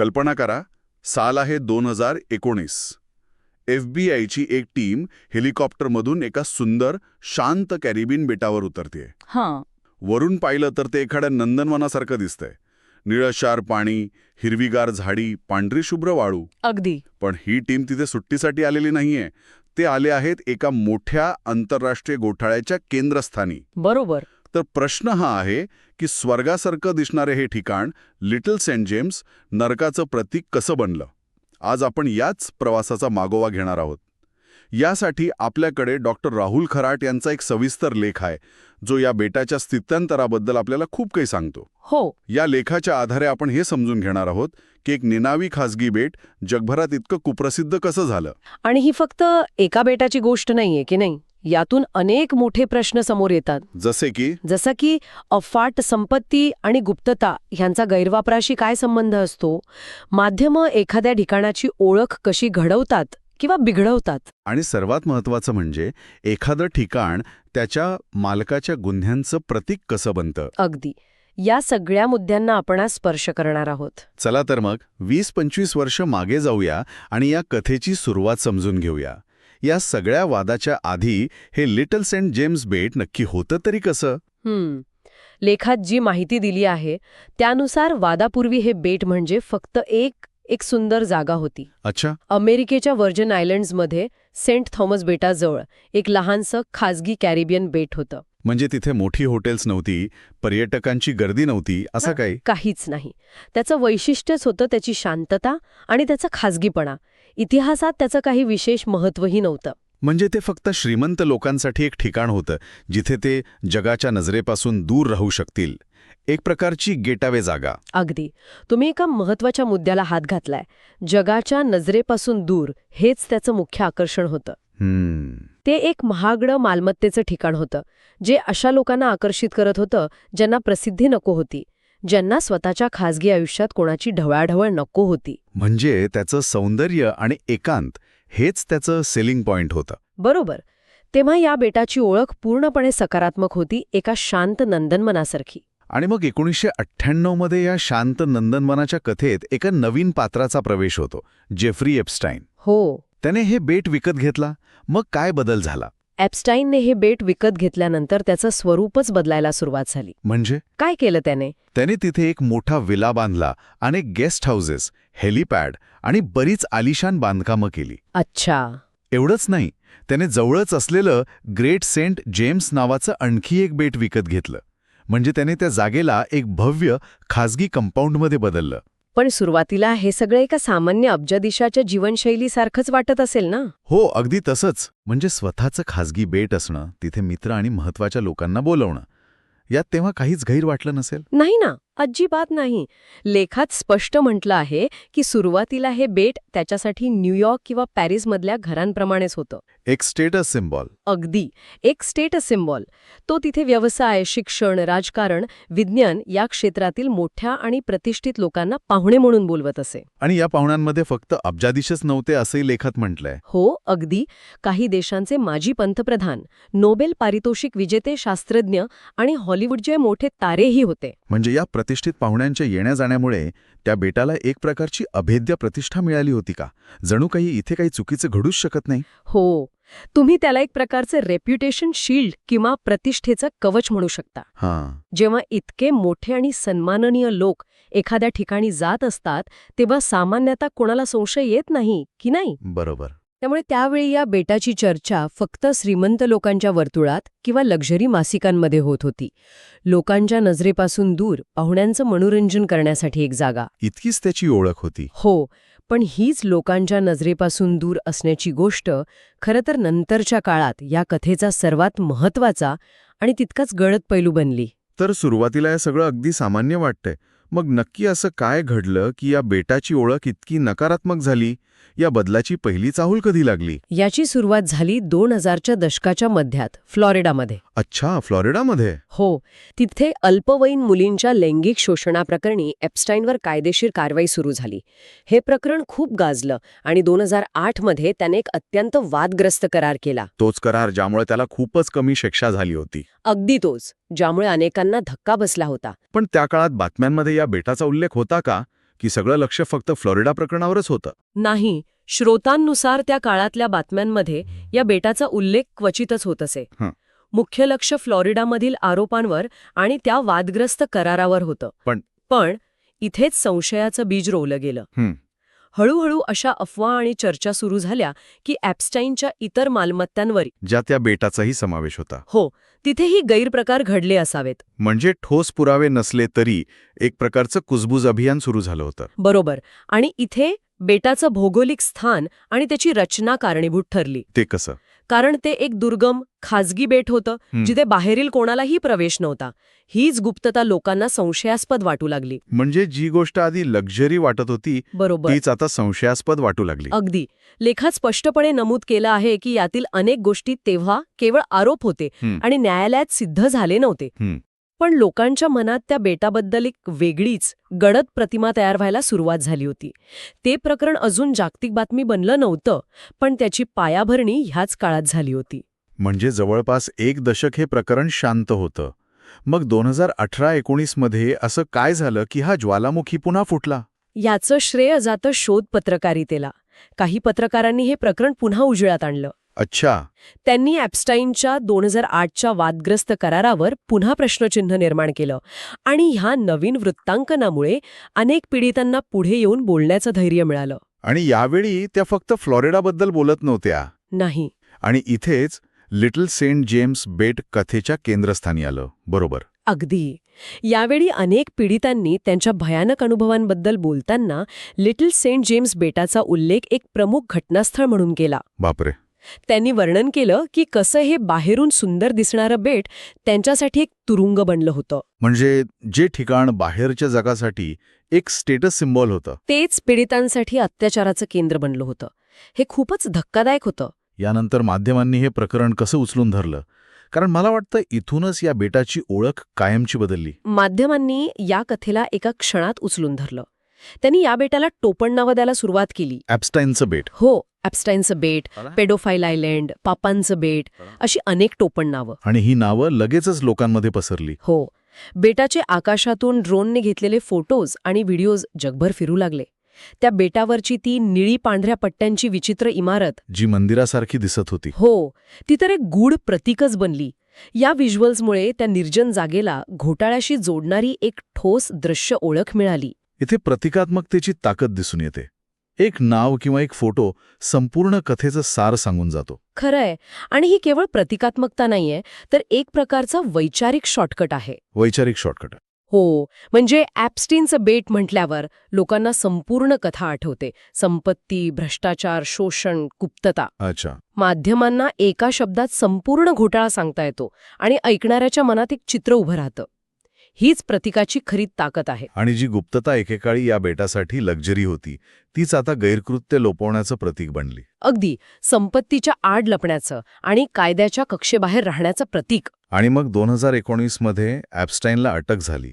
कल्पना करा, साल आहे 2019. FBI ची एक टीम हेलिकॉप्टरमधून एका सुंदर, शांत कॅरिबियन बेटावर उतरतेय. हां. वरून पाहिलं तर ते एखाद्या नंदनवनासारखं दिसतंय. निळशार पाणी, हिरवीगार झाडी, पांढरी शुभ्र वाळू. अगदी. पण ही टीम तिथे सुट्टीसाठी आलेली नाहीये. ते आले आहेत एका मोठ्या आंतरराष्ट्रीय घोटाळ्याच्या केंद्रस्थानी. बरोबर. तर प्रश्न हा आहे की स्वर्गासारखं दिसणारे हे ठिकाण, लिटल सेंट जेम्स, नरकाचं प्रतीक कसं बनलं? आज आपण याच प्रवासाचा मागोवा घेणार आहोत. यासाठी आपल्याकडे डॉक्टर राहुल खराट यांचा एक सविस्तर लेख आहे, जो या बेटाच्या स्थित्यंतराबद्दल आपल्याला खूप काही सांगतो. हो. या लेखाच्या आधारे आपण हे समजून घेणार आहोत की एक निनावी खासगी बेट जगभरात इतकं कुप्रसिद्ध कसं झालं. आणि ही फक्त एका बेटाची गोष्ट नाहीये की नाही. यातून अनेक मोठे प्रश्न समोर येतात. जसं की अफाट संपत्ती आणि गुप्तता ह्यांचा गैरवापराशी काय संबंध असतो, माध्यमं एखाद्या ठिकाणाची ओळख कशी घडवतात किंवा बिघडवतात, आणि सर्वात महत्त्वाचं म्हणजे एखादं ठिकाण त्याच्या मालकाच्या गुन्ह्यांचं प्रतीक कसं बनतं. अगदी. या सगळ्या मुद्द्यांना आपण आज स्पर्श करणार आहोत. चला तर मग 20-25 वर्ष मागे जाऊया आणि या कथेची सुरुवात समजून घेऊया. या सगळ्या वादाच्या आधी हे लिटल सेंट जेम्स बेट नक्की होतं तरी कसं? लेखात जी माहिती दिली आहे त्यानुसार वादापूर्वी हे बेट म्हणजे फक्त एक सुंदर जागा होती. अच्छा. अमेरिकेच्या व्हर्जन आयलंड्समध्ये सेंट थॉमस बेटाजवळ एक लहानसं खाजगी कॅरिबियन बेट होतं. म्हणजे तिथे मोठी हॉटेल्स नव्हती, पर्यटकांची गर्दी नव्हती, असं काही? काहीच नाही. त्याचं वैशिष्ट्यच होतं त्याची शांतता आणि त्याचा खाजगीपणा. इतिहासात त्याचं काही विशेष महत्त्वही नव्हतं. म्हणजे ते फक्त श्रीमंत लोकांसाठी एक ठिकाण होतं जिथे ते जगाच्या नजरेपासून दूर राहू शकतील. एक प्रकारची गेटअवे जागा. अगदी. तुम्ही एका महत्त्वाच्या मुद्द्याला हात घातलाय. जगाच्या नजरेपासून दूर हेच त्याचं मुख्य आकर्षण होतं. ते एक महागडं मालमत्तेचं ठिकाण होतं, जे अशा लोकांना आकर्षित करत होतं ज्यांना प्रसिद्धी नको होती, ज्यांना स्वतःच्या खाजगी आयुष्यात कोणाची ढवळाढवळ नको होती. म्हणजे त्याचं सौंदर्य आणि एकांत हेच त्याचं सेलिंग पॉइंट होतं. बरोबर. तेव्हा या बेटाची ओळख पूर्णपणे सकारात्मक होती, एका शांत नंदनवनासारखी. आणि मग 1998 मध्ये या शांत नंदनवनाच्या कथेत एका नवीन पात्राचा प्रवेश होतो, जेफ्री एप्स्टाईन. हो. त्याने हे बेट विकत घेतला. मग काय बदल झाला? एप्स्टाईनने हे बेट विकत घेतल्यानंतर त्याचं स्वरूपच बदलायला सुरुवात झाली. म्हणजे काय केलं त्याने? त्याने तिथे एक मोठा विला बांधला, अनेक गेस्ट हाऊसेस, हेलिपॅड आणि बरीच आलिशान बांधकामं केली. अच्छा. एवढंच नाही, त्याने जवळच असलेलं ग्रेट सेंट जेम्स नावाचं आणखी एक बेट विकत घेतलं. म्हणजे त्याने त्या जागेला एक भव्य खाजगी कंपाऊंडमध्ये बदललं. पण सुरुवातीला हे सगळं एका सामान्य अब्जाधीशाच्या जीवनशैलीसारखंच वाटत असेल ना? हो, अगदी तसंच. म्हणजे स्वतःचं खाजगी बेट असणं, तिथे मित्र आणि महत्त्वाच्या लोकांना बोलवणं, यात तेव्हा काहीच गैर वाटलं नसेल? नाही ना, अजिबात नाही. लेखात स्पष्ट म्हटलं आहे की सुरुवातीला हे बेट त्याच्यासाठी न्यूयॉर्क किंवा पॅरिसमधल्या घरांप्रमाणेच होतं. एक स्टेटस सिम्बॉल. अगदी. एक स्टेटस सिम्बॉल. तो तिथे व्यवसाय, शिक्षण, राजकारण, विज्ञान या क्षेत्रातील मोठ्या आणि प्रतिष्ठित लोकांना पाहुणे म्हणून बोलवत असे. आणि या पाहुण्यांमध्ये फक्त अब्जाधीशच नव्हते असंही लेखात म्हटलंय. हो, अगदी. काही देशांचे माजी पंतप्रधान, नोबेल पारितोषिक विजेते शास्त्रज्ञ आणि हॉलिवूडचे मोठे तारेही होते. म्हणजे या प्रतिष्ठित पाहुण्यांच्या येण्या-जाण्यामुळे त्या बेटाला एक प्रकारची अभेद्य प्रतिष्ठा मिळाली होती का? जणू काही इथे काही चुकीचं घडूच शकत नाही. हो. तुम्ही त्याला एक प्रकारचे रेप्युटेशन शील्ड किंवा प्रतिष्ठेचं कवच म्हणू शकता. जेव्हा इतके मोठे आणि सन्माननीय लोक एखाद्या ठिकाणी जात असतात तेव्हा सामान्यतः कोणाला संशय येत नाही की नाही? बरोबर. त्यामुळे त्यावेळी या बेटाची चर्चा फक्त श्रीमंत लोकांच्या वर्तुळात किंवा लक्झरी मासिकांमध्ये होत होती. लोकांच्या नजरेपासून दूर पाहुण्यांचं मनोरंजन करण्यासाठी एक जागा. इतकीच त्याची ओळख होती. हो. पण हीच लोकांच्या नजरेपासून दूर असण्याची गोष्ट खरं तर नंतरच्या काळात या कथेचा सर्वात महत्त्वाचा आणि तितकाच गळत पैलू बनली. तर सुरुवातीला हे सगळं अगदी सामान्य वाटतंय. मग नक्की असं काय घडलं की या बेटाची ओळख इतकी नकारात्मक झाली? या बदलाची पहिली चाहूल कधी लागली? याची सुरुवात झाली 2000च्या दशकाच्या मध्यात फ्लॉरिडामध्ये. अच्छा, फ्लॉरिडामध्ये? हो. तिथे अल्पवयीन मुलींच्या लैंगिक शोषणाप्रकरणी एप्स्टाईनवर कायदेशीर कारवाई सुरू झाली. हे प्रकरण खूप गाजलं आणि 2008 मध्ये त्याने एक अत्यंत वादग्रस्त करार केला. तोच करार ज्यामुळे त्याला खूपच कमी शिक्षा झाली होती. अगदी तोच, ज्यामुळे अनेकांना धक्का बसला होता. पण त्या काळात बातम्यांमध्ये या बेटाचा उल्लेख होता का? की सगळं लक्ष फक्त फ्लोरिडा प्रकरणावरच होतं? नाही, श्रोतांनुसार त्या काळातल्या बातम्यांमध्ये या बेटाचा उल्लेख क्वचितच होत असे. हं. मुख्य लक्ष फ्लोरिडामधील आरोपांवर आणि त्या वादग्रस्त करारावर होतं. पण इथेच संशयाचं बीज रोवलं गेलं. हळूहळू अशा अफवा आणि चर्चा सुरू झाल्या की ॲप्स्टाईनच्या इतर मालमत्तांवर, ज्या त्या बेटाचाही समावेश होता. हो, तिथेही गैरप्रकार घडले असावेत. म्हणजे ठोस पुरावे नसले तरी एक प्रकारचं कुजबूज अभियान सुरू झालं होतं. बरोबर. आणि इथे बेटाचं भौगोलिक स्थान आणि त्याची रचना कारणीभूत ठरली. ते कसं? कारण ते एक दुर्गम, खाजगी बेट होतं जिथे बाहेरील कोणालाही प्रवेश नव्हता. हीच गुप्तता लोकांना संशयास्पद वाटू लागली. म्हणजे जी गोष्ट आधी लक्झरी वाटत होती बरोबर, तीच आता संशयास्पद वाटू लागली. अगदी. लेखात स्पष्टपणे नमूद केलं आहे की यातील अनेक गोष्टी तेव्हा केवळ आरोप होते आणि न्यायालयात सिद्ध झाले नव्हते. पण लोकांच्या मनात त्या बेटाबद्दल एक वेगळीच गडद प्रतिमा तयार व्हायला सुरुवात झाली होती. ते प्रकरण अजून जागतिक बातमी बनलं नव्हतं, पण त्याची पायाभरणी ह्याच काळात झाली होती. म्हणजे जवळपास 1 दशक हे प्रकरण शांत होतं. मग 2018-19 मध्ये असं काय झालं की हा ज्वालामुखी पुन्हा फुटला? याचं श्रेय जातं शोध पत्रकारितेला. काही पत्रकारांनी हे प्रकरण पुन्हा उजेडात आणलं. अच्छा. त्यांनी ॲप्स्टाईनच्या 2008च्या वादग्रस्त करारावर पुन्हा प्रश्नचिन्ह निर्माण केलं आणि ह्या नवीन वृत्तांकनामुळे अनेक पीडितांना पुढे येऊन बोलण्याचं धैर्य मिळालं. आणि यावेळी त्या फक्त फ्लोरिडाबद्दल बोलत नव्हत्या. नाही. आणि इथेच लिटल सेंट जेम्स बेट कथेच्या केंद्रस्थानी आलं. बरोबर. अगदी. यावेळी अनेक पीडितांनी त्यांच्या भयानक अनुभवांबद्दल बोलताना लिटल सेंट जेम्स बेटाचा उल्लेख एक प्रमुख घटनास्थळ म्हणून केला. बापरे. त्यांनी वर्णन केलं की कसं हे बाहेरून सुंदर दिसणारं बेट त्यांच्यासाठी एक तुरुंग बनलं होतं. म्हणजे जे ठिकाण बाहेरच्या जगासाठी एक स्टेटस सिम्बॉल होतं, तेच पीडितांसाठी अत्याचाराचं केंद्र बनलं होतं. हे खूपच धक्कादायक होतं. यानंतर माध्यमांनी हे प्रकरण कसं उचलून धरलं? कारण मला वाटतं इथूनच या बेटाची ओळख कायमची बदलली. माध्यमांनी या कथेला एका क्षणात उचलून धरलं. त्यांनी या बेटाला टोपण नावं द्यायला सुरुवात केली. ॲप्स्टाईनचं बेट. हो, ॲप्स्टाईनचं बेट, पेडोफाईल आयलँड, पापांचं बेट, अशी अनेक टोपण नावं. आणि ही नावं लगेचच लोकांमध्ये पसरली. हो. बेटाचे आकाशातून ड्रोनने घेतलेले फोटोज आणि व्हिडिओज जगभर फिरू लागले. त्या बेटावरची ती निळी पांढऱ्या पट्ट्यांची विचित्र इमारत, जी मंदिरासारखी दिसत होती, हो, ती तर एक गूढ प्रतीकच बनली. या व्हिज्युअल्समुळे त्या निर्जन जागेला घोटाळ्याशी जोडणारी एक ठोस दृश्य ओळख मिळाली. इथे प्रतिकात्मकतेची ताकद दिसून येते. एक नाव किंवा एक फोटो संपूर्ण कथेचं सार सांगून जातो. खरंय. आणि ही केवळ प्रतिकात्मकता नाहीये, तर एक प्रकारचा वैचारिक शॉर्टकट आहे. वैचारिक शॉर्टकट. हो, म्हणजे ॲप्स्टीनचं बेट म्हटल्यावर लोकांना संपूर्ण कथा आठवते. संपत्ती, भ्रष्टाचार, शोषण, गुप्तता. अच्छा. माध्यमांना एका शब्दात संपूर्ण घोटाळा सांगता येतो आणि ऐकणाऱ्याच्या मनात एक चित्र उभं राहतं. हीच प्रतिकाची खरी ताकद आहे. आणि जी गुप्तता एकेकाळी या बेटासाठी लक्झरी होती, तीच आता गैरकृत्य लोपवण्याचं प्रतीक बनली. अगदी. संपत्तीच्या आड लपण्याचं आणि कायद्याच्या कक्षेबाहेर राहण्याचं प्रतीक. आणि मग 2019 मध्ये ॲप्स्टाईनला अटक झाली.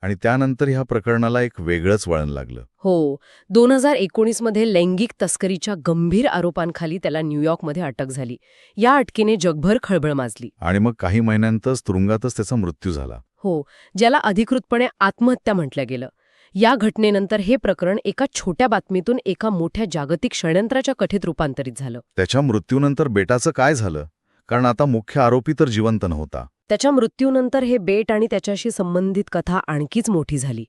आणि त्यानंतर ह्या प्रकरणाला एक वेगळंच वळण लागलं. हो. 2019 मध्ये लैंगिक तस्करीच्या गंभीर आरोपांखाली त्याला न्यूयॉर्कमध्ये अटक झाली. या अटकेने जगभर खळबळ माजली. आणि मग काही महिन्यांतच तुरुंगातच त्याचा मृत्यू झाला. हो, ज्याला अधिकृतपणे आत्महत्या म्हटलं गेलं. या घटनेनंतर हे प्रकरण एका छोट्या बातमीतून एका मोठ्या जागतिक षड्यंत्राच्या कथेत रूपांतरित झालं. त्याच्या मृत्यूनंतर बेटाचं काय झालं? कारण आता मुख्य आरोपी तर जिवंत नव्हता. त्याच्या मृत्यूनंतर हे बेट आणि त्याच्याशी संबंधित कथा आणखीच मोठी झाली.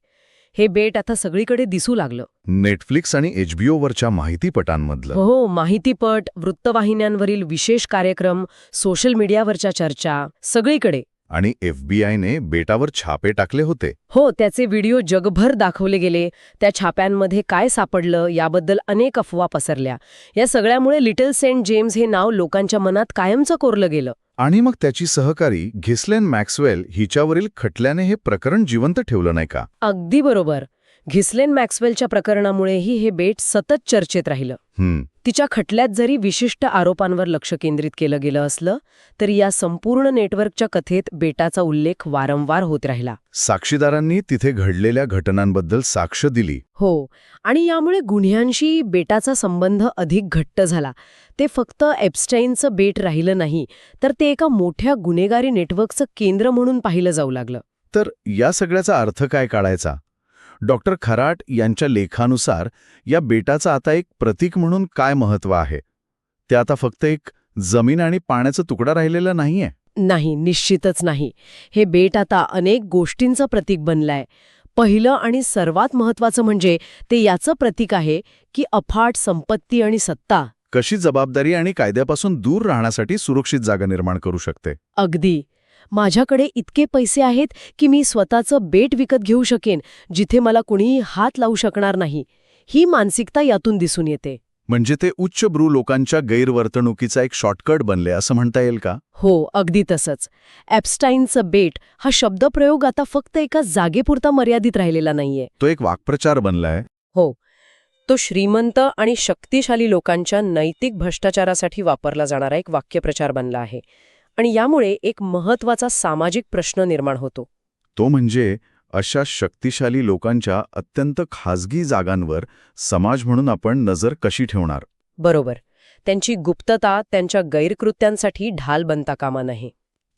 हे बेट आता सगळीकडे दिसू लागलं. नेटफ्लिक्स आणि HBO वरच्या माहितीपटांमधलं. हो, माहितीपट, वृत्तवाहिन्यांवरील विशेष कार्यक्रम, सोशल मीडियावरच्या चर्चा, सगळीकडे. आणि FBI ने बेटावर छापे टाकले होते. हो, त्याचे व्हिडिओ जगभर दाखवले गेले. त्या छाप्यांमध्ये काय सापडलं याबद्दल अनेक अफवा पसरल्या. या सगळ्यामुळे लिटल सेंट जेम्स हे नाव लोकांच्या मनात कायमचं कोरलं गेलं. आणि मग त्याची सहकारी घिस्लेन मॅक्सवेल हिच्यावरील खटल्याने हे प्रकरण जिवंत ठेवलं नाही का? अगदी बरोबर. घिस्लेन मॅक्सवेलच्या प्रकरणामुळेही हे बेट सतत चर्चेत राहिलं. तिच्या खटल्यात जरी विशिष्ट आरोपांवर लक्ष केंद्रित केलं गेलं असलं तरी या संपूर्ण नेटवर्कच्या कथेत बेटाचा उल्लेख वारंवार होत राहिला. साक्षीदारांनी तिथे घडलेल्या घटनांबद्दल साक्ष दिली. हो, आणि यामुळे गुन्ह्यांशी बेटाचा संबंध अधिक घट्ट झाला. ते फक्त एप्स्टाईनचं बेट राहिलं नाही, तर ते एका मोठ्या गुन्हेगारी नेटवर्कचं केंद्र म्हणून पाहिलं जाऊ लागलं. तर या सगळ्याचा अर्थ काय काढायचा? डॉक्टर खराट यांच्या लेखानुसार या बेटाचं आता एक प्रतीक म्हणून काय महत्त्व आहे? ते आता फक्त एक जमीन आणि पाण्याचा तुकडा राहिलेला नाहीये. नाही, निश्चितच नाही. हे बेट आता अनेक गोष्टींचं प्रतीक बनलंय. पहिलं आणि सर्वात महत्वाचं म्हणजे ते याचं प्रतीक आहे की अफाट संपत्ती आणि सत्ता कशी जबाबदारी आणि कायद्यापासून दूर राहण्यासाठी सुरक्षित जागा निर्माण करू शकते. अगदी. माझ्याकडे इतके पैसे आहेत की मी स्वतःचं बेट विकत घेऊ शकेन, जिथे मला कुणीही हात लावू शकणार नाही. ही मानसिकता यातून दिसून येते. म्हणजे ते उच्चभ्रू लोकांच्या गैरवर्तणुकीचा एक शॉर्टकट बनले असं म्हणता येईल का? हो, अगदी तसंच. ॲप्स्टाईनचं बेट हा शब्दप्रयोग आता फक्त एका जागेपुरता मर्यादित राहिलेला नाहीये. तो एक वाक्प्रचार बनलाय. हो, तो श्रीमंत आणि शक्तिशाली लोकांच्या नैतिक भ्रष्टाचारासाठी वापरला जाणारा एक वाक्यप्रचार बनला आहे. आणि यामुळे एक महत्वाचा सामाजिक प्रश्न निर्माण होतो. तो म्हणजे अशा शक्तिशाली लोकांच्या अत्यंत खाजगी जागांवर समाज म्हणून आपण नजर कशी ठेवणार? बरोबर. त्यांची गुप्तता त्यांच्या गैरकृत्यांसाठी ढाल बनता कामा नये.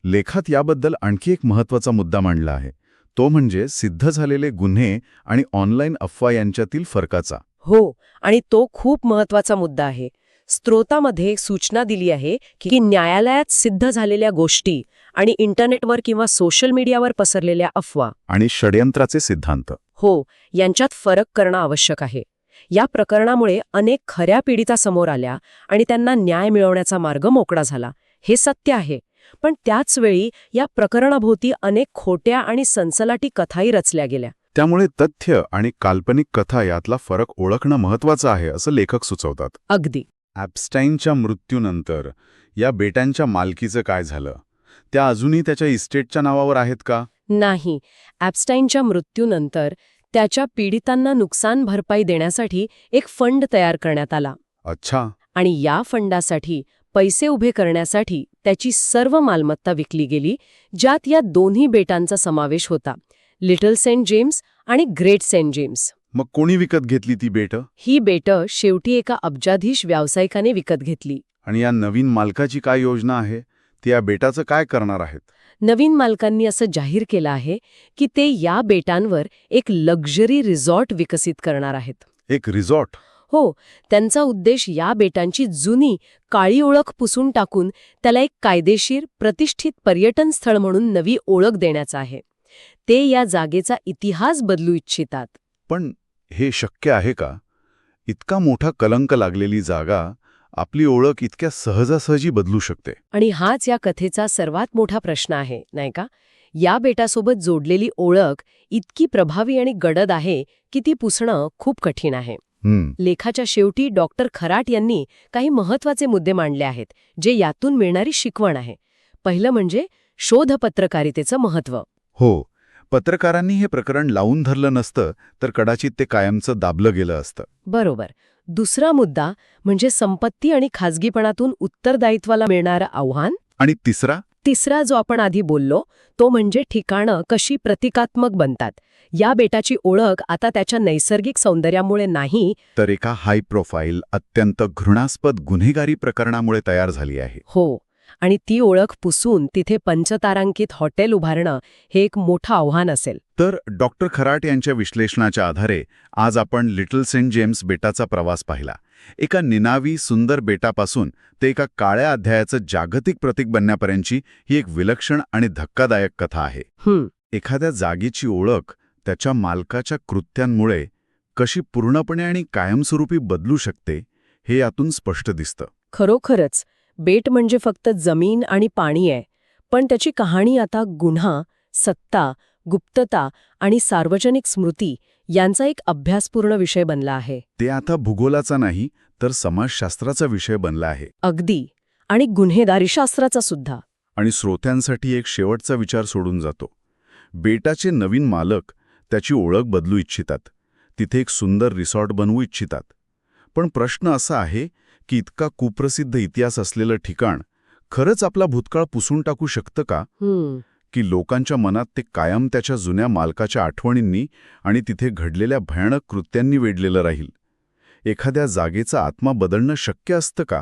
लेखात याबद्दल आणखी एक महत्त्वाचा मुद्दा मांडला आहे. तो म्हणजे सिद्ध झालेले गुन्हे आणि ऑनलाईन अफवा यांच्यातील फरकाचा. हो, आणि तो खूप महत्वाचा मुद्दा आहे. स्त्रोतामध्ये सूचना दिली आहे की न्यायालयात सिद्ध झालेल्या गोष्टी आणि इंटरनेटवर किंवा सोशल मीडियावर पसरलेल्या अफवा आणि षड्यंत्राचे सिद्धांत यांच्यात फरक करणं आवश्यक आहे. या प्रकरणामुळे अनेक खऱ्या पीडिता समोर आल्या आणि त्यांना न्याय मिळवण्याचा मार्ग मोकळा झाला. हे सत्य आहे. पण त्याच वेळी या प्रकरणाभोवती अनेक खोट्या आणि सनसलाटी कथाही रचल्या गेल्या. त्यामुळे तथ्य आणि काल्पनिक कथा यातला फरक ओळखणं महत्त्वाचं आहे असं लेखक सुचवतात. अगदी. ॲप्स्टाईनच्या मृत्यूनंतर या बेटांच्या मालकीचं काय झालं? त्या अजूनही त्याच्या इस्टेटच्या नावावर आहेत का? नाही. ॲप्स्टाईनच्या मृत्यूनंतर त्याच्या पीडितांना नुकसान भरपाई देण्यासाठी एक फंड तयार करण्यात आला. अच्छा. आणि या फंडासाठी पैसे उभे करण्यासाठी त्याची सर्व मालमत्ता विकली गेली, ज्यात या दोन्ही बेटांचा समावेश होता, लिटल सेंट जेम्स आणि ग्रेट सेंट जेम्स. मग कोणी विकत घेतली ती बेटं? ही बेटं शेवटी एका अब्जाधीश व्यावसायिकाने विकत घेतली. आणि या नवीन मालकाची काय योजना आहे? ते या बेटाचं काय करणार आहेत? नवीन मालकांनी असं जाहीर केलं आहे की ते या बेटांवर एक लक्झरी रिसॉर्ट विकसित करणार आहेत. एक रिसॉर्ट? हो, त्यांचा उद्देश या बेटांची जुनी काळी ओळख पुसून टाकून त्याला एक कायदेशीर प्रतिष्ठित पर्यटन स्थळ म्हणून नवी ओळख देण्याचा आहे. ते या जागेचा इतिहास बदलू इच्छितात. पण हे शक्य आहे का? इतका मोठा कलंक लागलेली जागा आपली ओळख इतक्या सहजासहजी बदलू शकते? आणि हाच या कथेचा सर्वात मोठा प्रश्न आहे, नाही का? या बेटासोबत जोडलेली ओळख इतकी प्रभावी आणि गडद आहे की ती पुसणं खूप कठीण आहे. लेखाच्या शेवटी डॉक्टर खराट यांनी काही महत्वाचे मुद्दे मांडले आहेत, जे यातून मिळणारी शिकवण आहे. पहिलं म्हणजे शोध पत्रकारितेचं महत्त्व. हो, पत्रकारांनी हे प्रकरण लावून धरलं नसतं तर कदाचित ते कायमचं दाबलं गेलं असतं. बरोबर. दुसरा मुद्दा म्हणजे संपत्ती आणि खाजगीपणातून उत्तरदायित्वाला मिळणारं आव्हान. आणि तिसरा जो आपण आधी बोललो, तो म्हणजे ठिकाणं कशी प्रतिकात्मक बनतात. या बेटाची ओळख आता त्याच्या नैसर्गिक सौंदर्यामुळे नाही, तर एका हाय प्रोफाईल अत्यंत घृणास्पद गुन्हेगारी प्रकरणामुळे तयार झाली आहे. हो, आणि ती ओळख पुसून तिथे पंचतारांकित हॉटेल उभारणं हे एक मोठं आव्हान असेल. तर डॉक्टर खराट यांच्या विश्लेषणाच्या आधारे आज आपण लिटल सेंट जेम्स बेटाचा प्रवास पाहिला. एका निनावी सुंदर बेटापासून ते एका काळ्या अध्यायाचं जागतिक प्रतीक बनण्यापर्यंतची ही एक विलक्षण आणि धक्कादायक कथा आहे. एखाद्या जागेची ओळख त्याच्या मालकाच्या कृत्यांमुळे कशी पूर्णपणे आणि कायमस्वरूपी बदलू शकते हे यातून स्पष्ट दिसतं. खरोखरच बेट म्हणजे फक्त जमीन आणि पाणी आहे, पण त्याची कहाणी आता गुन्हा, सत्ता, गुप्तता आणि सार्वजनिक स्मृती यांचा एक अभ्यासपूर्ण विषय बनला आहे. ते आता भूगोलाचा नाही तर समाजशास्त्राचा विषय बनला आहे. अगदी. आणि गुन्हेगारीशास्त्राचा सुद्धा. आणि श्रोत्यांसाठी एक शेवटचा विचार सोडून जातो. बेटाचे नवीन मालक त्याची ओळख बदलू इच्छितात, तिथे एक सुंदर रिसॉर्ट बनवू इच्छितात. पण प्रश्न असा आहे की इतका कुप्रसिद्ध इतिहास असलेलं ठिकाण खरंच आपला भूतकाळ पुसून टाकू शकतं का? की लोकांच्या मनात ते कायम त्याच्या जुन्या मालकाच्या आठवणींनी आणि तिथे घडलेल्या भयानक कृत्यांनी वेढलेलं राहील? एखाद्या जागेचा आत्मा बदलणं शक्य असतं का?